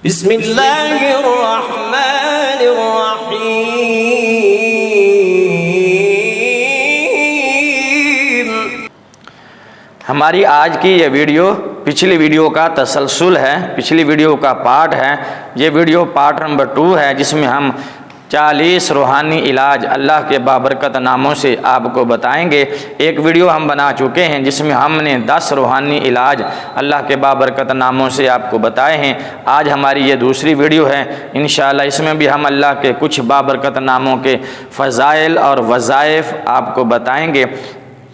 بسم اللہ الرحمن الرحیم۔ ہماری آج کی یہ ویڈیو پچھلی ویڈیو کا تسلسل ہے، پچھلی ویڈیو کا پارٹ ہے۔ یہ ویڈیو پارٹ نمبر 2 ہے، جس میں ہم 40 روحانی علاج اللہ کے بابرکت ناموں سے آپ کو بتائیں گے۔ ایک ویڈیو ہم بنا چکے ہیں جس میں ہم نے 10 روحانی علاج اللہ کے بابرکت ناموں سے آپ کو بتائے ہیں۔ آج ہماری یہ دوسری ویڈیو ہے، انشاءاللہ اس میں بھی ہم اللہ کے کچھ بابرکت ناموں کے فضائل اور وظائف آپ کو بتائیں گے۔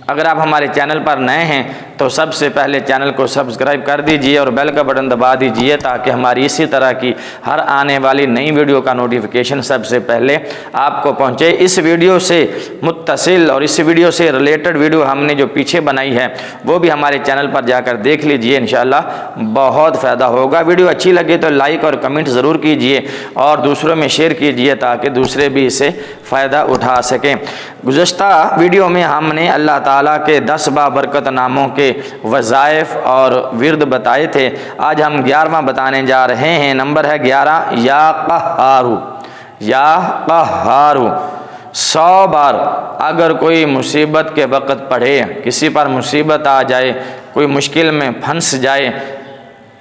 اگر آپ ہمارے چینل پر نئے ہیں تو سب سے پہلے چینل کو سبسکرائب کر دیجئے اور بیل کا بٹن دبا دیجئے تاکہ ہماری اسی طرح کی ہر آنے والی نئی ویڈیو کا نوٹیفیکیشن سب سے پہلے آپ کو پہنچے۔ اس ویڈیو سے متصل اور اس ویڈیو سے ریلیٹڈ ویڈیو ہم نے جو پیچھے بنائی ہے وہ بھی ہمارے چینل پر جا کر دیکھ لیجئے، انشاءاللہ بہت فائدہ ہوگا۔ ویڈیو اچھی لگے تو لائک اور کمنٹ ضرور کیجئے اور دوسروں میں شیئر کیجئے تاکہ دوسرے بھی اسے فائدہ اٹھا سکیں۔ گزشتہ ویڈیو میں ہم نے اللہ تعالیٰ کے 10 بابرکت ناموں کے وظائف اور ورد بتائے تھے۔ آج ہم 11واں بتانے جا رہے ہیں۔ نمبر ہے 11، یا قہارو۔ یا قہارو 100 بار اگر کوئی مصیبت کے وقت پڑھے، کسی پر مصیبت آ جائے، کوئی مشکل میں پھنس جائے،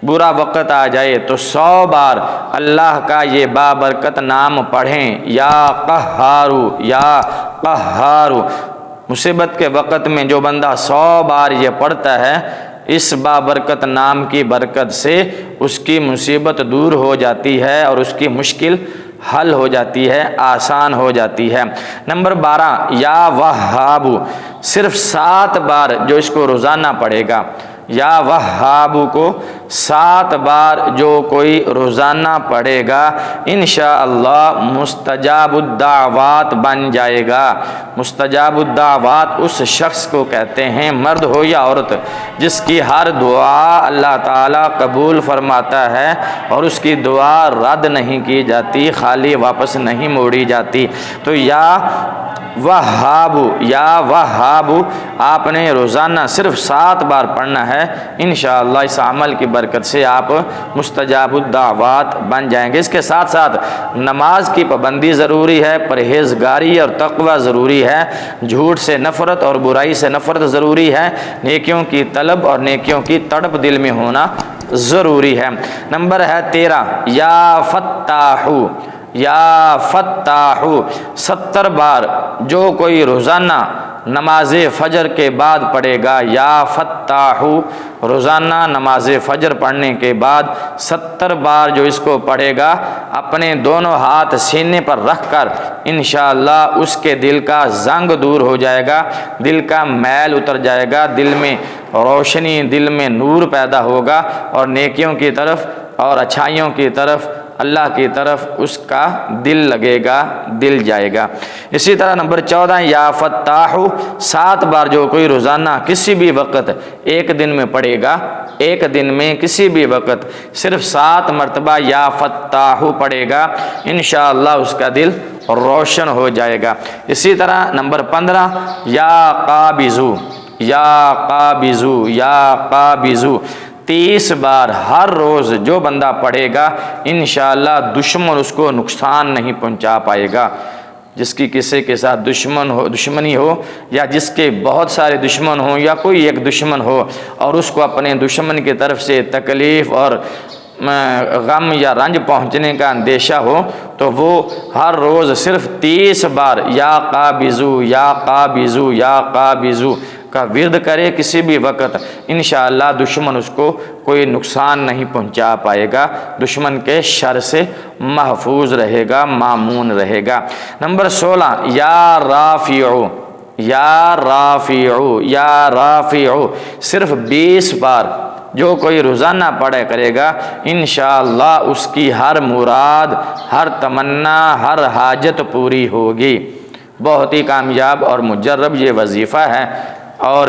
برا وقت آ جائے تو 100 بار اللہ کا یہ بابرکت نام پڑھیں، یا قہارو یا قہارو۔ مصیبت کے وقت میں جو بندہ 100 بار یہ پڑھتا ہے، اس بابرکت نام کی برکت سے اس کی مصیبت دور ہو جاتی ہے اور اس کی مشکل حل ہو جاتی ہے، آسان ہو جاتی ہے۔ نمبر 12، یا وہاب، صرف 7 بار جو اس کو روزانہ پڑھے گا، یا وہاب کو 7 بار جو کوئی روزانہ پڑھے گا، انشاءاللہ مستجاب الدعوات بن جائے گا۔ مستجاب الدعوات اس شخص کو کہتے ہیں، مرد ہو یا عورت، جس کی ہر دعا اللہ تعالیٰ قبول فرماتا ہے اور اس کی دعا رد نہیں کی جاتی، خالی واپس نہیں موڑی جاتی۔ تو یا وہاب، یا وہاب آپ نے روزانہ صرف 7 بار پڑھنا ہے، انشاءاللہ اس عمل کی برکت سے آپ مستجاب الدعوات بن جائیں گے۔ اس کے ساتھ ساتھ نماز کی پابندی ضروری ہے، پرہیزگاری اور تقوی ضروری ہے، جھوٹ سے نفرت اور برائی سے نفرت ضروری ہے، نیکیوں کی طلب اور نیکیوں کی تڑپ دل میں ہونا ضروری ہے۔ نمبر ہے 13، یا فتاحو۔ یا فتاحو 70 بار جو کوئی روزانہ نماز فجر کے بعد پڑھے گا، یا فتاحو، روزانہ نماز فجر پڑھنے کے بعد 70 بار جو اس کو پڑھے گا، اپنے دونوں ہاتھ سینے پر رکھ کر انشاءاللہ اس کے دل کا زنگ دور ہو جائے گا، دل کا میل اتر جائے گا، دل میں روشنی، دل میں نور پیدا ہوگا اور نیکیوں کی طرف اور اچھائیوں کی طرف، اللہ کی طرف اس کا دل لگے گا، دل جائے گا۔ اسی طرح نمبر 14، یا فتاحو 7 بار جو کوئی روزانہ کسی بھی وقت ایک دن میں پڑھے گا، ایک دن میں کسی بھی وقت صرف 7 مرتبہ یا فتاحو پڑھے گا، انشاءاللہ اس کا دل روشن ہو جائے گا۔ اسی طرح نمبر 15، یا قابضو۔ یا قابضو، یا قابضو 30 بار ہر روز جو بندہ پڑھے گا، انشاءاللہ دشمن اس کو نقصان نہیں پہنچا پائے گا۔ جس کی کسی کے ساتھ دشمنی ہو یا جس کے بہت سارے دشمن ہوں یا کوئی ایک دشمن ہو اور اس کو اپنے دشمن کی طرف سے تکلیف اور غم یا رنج پہنچنے کا اندیشہ ہو تو وہ ہر روز صرف 30 بار یا قابضو یا قابضو یا قابضو کا ورد کرے کسی بھی وقت، انشاءاللہ دشمن اس کو کوئی نقصان نہیں پہنچا پائے گا، دشمن کے شر سے محفوظ رہے گا، مامون رہے گا۔ نمبر 16، یا رافعو۔ یا رافعو، یا رافعو صرف 20 بار جو کوئی روزانہ پڑھا کرے گا، انشاءاللہ اس کی ہر مراد، ہر تمنا، ہر حاجت پوری ہوگی۔ بہت ہی کامیاب اور مجرب یہ وظیفہ ہے، اور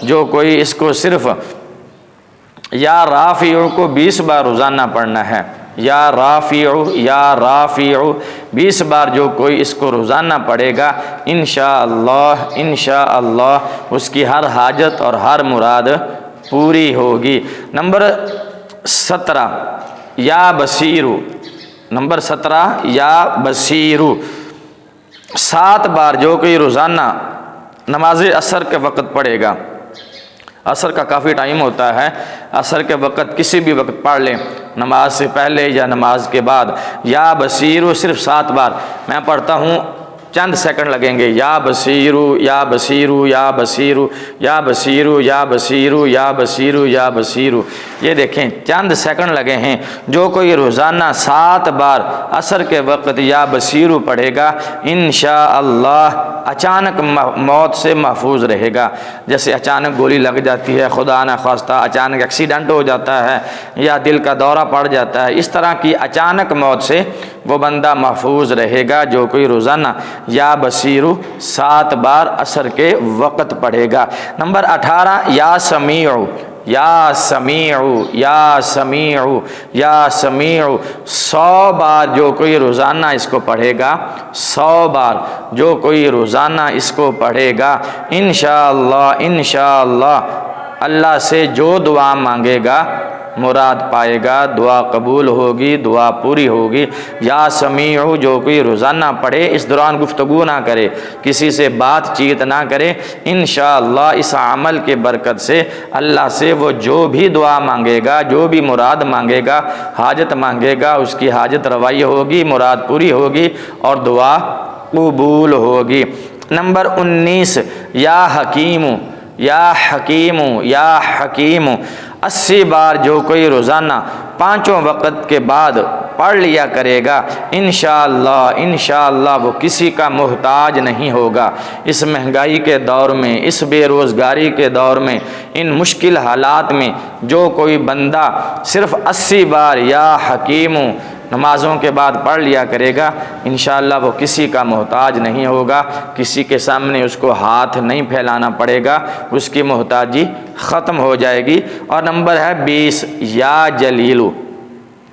جو کوئی اس کو صرف یا رافعو کو 20 بار روزانہ پڑھنا ہے، یا رافعو، یا رافعو 20 بار جو کوئی اس کو روزانہ پڑھے گا، انشاءاللہ انشاءاللہ اس کی ہر حاجت اور ہر مراد پوری ہوگی۔ نمبر 17، یا بصیرو، نمبر 17 یا بصیرو، 7 بار جو کوئی روزانہ نماز عصر کے وقت پڑھے گا، عصر کا کافی ٹائم ہوتا ہے، عصر کے وقت کسی بھی وقت پڑھ لیں، نماز سے پہلے یا نماز کے بعد، یا بصیرو صرف 7 بار، میں پڑھتا ہوں چند سیکنڈ لگیں گے، یا بصیرو یا بصیرو یا بصیرو یا بصیرو یا بصیرو یا بصیرو یا بصیرو، یہ دیکھیں چند سیکنڈ لگے ہیں۔ جو کوئی روزانہ 7 بار عصر کے وقت یا بصیرو پڑھے گا انشاءاللہ اچانک موت سے محفوظ رہے گا۔ جیسے اچانک گولی لگ جاتی ہے، خدا نہ خواستہ اچانک ایکسیڈنٹ ہو جاتا ہے یا دل کا دورہ پڑ جاتا ہے، اس طرح کی اچانک موت سے وہ بندہ محفوظ رہے گا جو کوئی روزانہ یا بصیرو 7 بار عصر کے وقت پڑھے گا۔ نمبر 18 یا سمیعو، یا سمیعو یا سمیعو یا سمیعو، 100 بار جو کوئی روزانہ اس کو پڑھے گا، 100 بار جو کوئی روزانہ اس کو پڑھے گا انشاءاللہ انشاءاللہ اللہ سے جو دعا مانگے گا مراد پائے گا، دعا قبول ہوگی، دعا پوری ہوگی۔ یا سمیعو، جو کوئی روزانہ پڑھے، اس دوران گفتگو نہ کرے، کسی سے بات چیت نہ کرے، انشاءاللہ اس عمل کے برکت سے اللہ سے وہ جو بھی دعا مانگے گا، جو بھی مراد مانگے گا، حاجت مانگے گا، اس کی حاجت روائی ہوگی، مراد پوری ہوگی اور دعا قبول ہوگی۔ نمبر 19 یا حکیمو، یا حکیمو یا حکیمو، 80 بار جو کوئی روزانہ 5 وقت کے بعد پڑھ لیا کرے گا انشاءاللہ انشاءاللہ وہ کسی کا محتاج نہیں ہوگا۔ اس مہنگائی کے دور میں، اس بے روزگاری کے دور میں، ان مشکل حالات میں جو کوئی بندہ صرف 80 بار یا حکیمو نمازوں کے بعد پڑھ لیا کرے گا انشاءاللہ وہ کسی کا محتاج نہیں ہوگا، کسی کے سامنے اس کو ہاتھ نہیں پھیلانا پڑے گا، اس کی محتاجی ختم ہو جائے گی۔ اور نمبر ہے 20 یا جلیلو،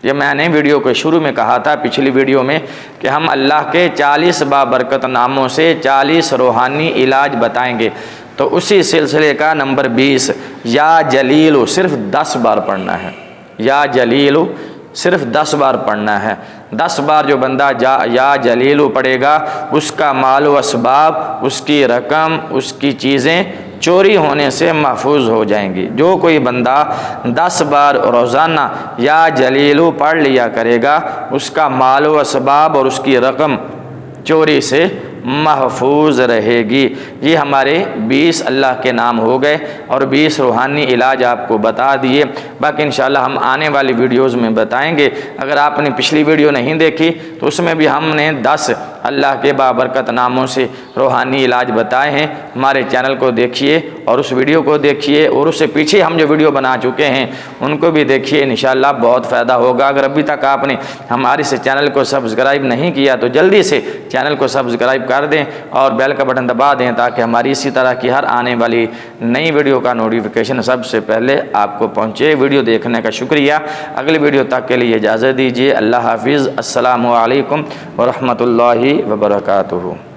یہ میں نے ویڈیو کے شروع میں کہا تھا پچھلی ویڈیو میں کہ ہم اللہ کے 40 بابرکت ناموں سے 40 روحانی علاج بتائیں گے، تو اسی سلسلے کا نمبر 20 یا جلیلو صرف 10 بار پڑھنا ہے، یا جلیلو صرف 10 بار پڑھنا ہے۔ 10 بار جو بندہ یا جلیلو پڑھے گا اس کا مال و اسباب، اس کی رقم، اس کی چیزیں چوری ہونے سے محفوظ ہو جائیں گی۔ جو کوئی بندہ 10 بار روزانہ یا جلیلو پڑھ لیا کرے گا اس کا مال و اسباب اور اس کی رقم چوری سے محفوظ رہے گی۔ یہ ہمارے 20 اللہ کے نام ہو گئے اور 20 روحانی علاج آپ کو بتا دیے، باقی انشاءاللہ ہم آنے والی ویڈیوز میں بتائیں گے۔ اگر آپ نے پچھلی ویڈیو نہیں دیکھی تو اس میں بھی ہم نے 10 اللہ کے بابرکت ناموں سے روحانی علاج بتائے ہیں، ہمارے چینل کو دیکھیے اور اس ویڈیو کو دیکھیے، اور اس سے پیچھے ہم جو ویڈیو بنا چکے ہیں ان کو بھی دیکھیے، انشاءاللہ بہت فائدہ ہوگا۔ اگر ابھی تک آپ نے ہمارے اس چینل کو سبسکرائب نہیں کیا تو جلدی سے چینل کو سبسکرائب کر دیں اور بیل کا بٹن دبا دیں تاکہ ہماری اسی طرح کی ہر آنے والی نئی ویڈیو کا نوٹیفیکیشن سب سے پہلے آپ کو پہنچے۔ ویڈیو دیکھنے کا شکریہ، اگلی ویڈیو تک کے لیے اجازت دیجیے۔ اللہ حافظ، السلام علیکم ورحمۃ اللہ وبرکاتہ۔